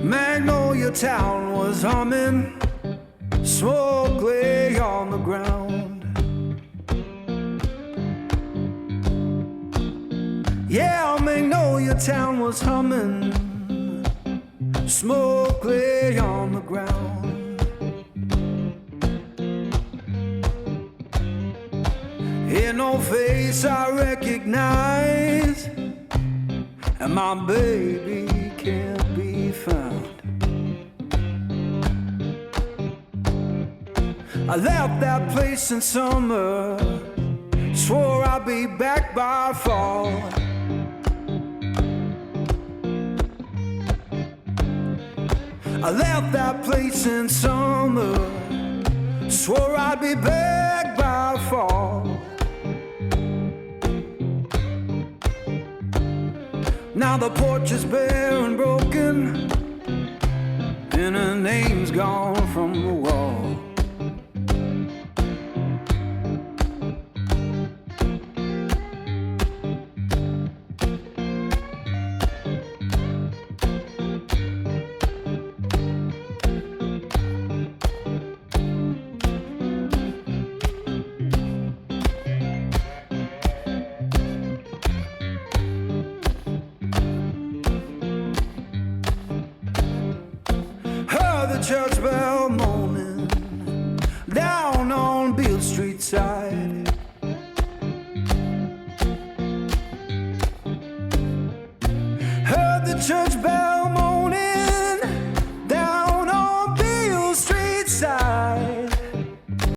Magnolia Town was humming, smoke lay on the ground. Yeah, Magnolia Town was humming, smoke lay on the ground. Ain't no face I recognize, and my baby can't be found. I left that place in summer, swore I'd be back by fall. I left that place in summer, swore I'd be back by fall. Now the porch is bare and broken, and her name's gone from the wall. The church bell moaning down on Beale Street side. Heard the church bell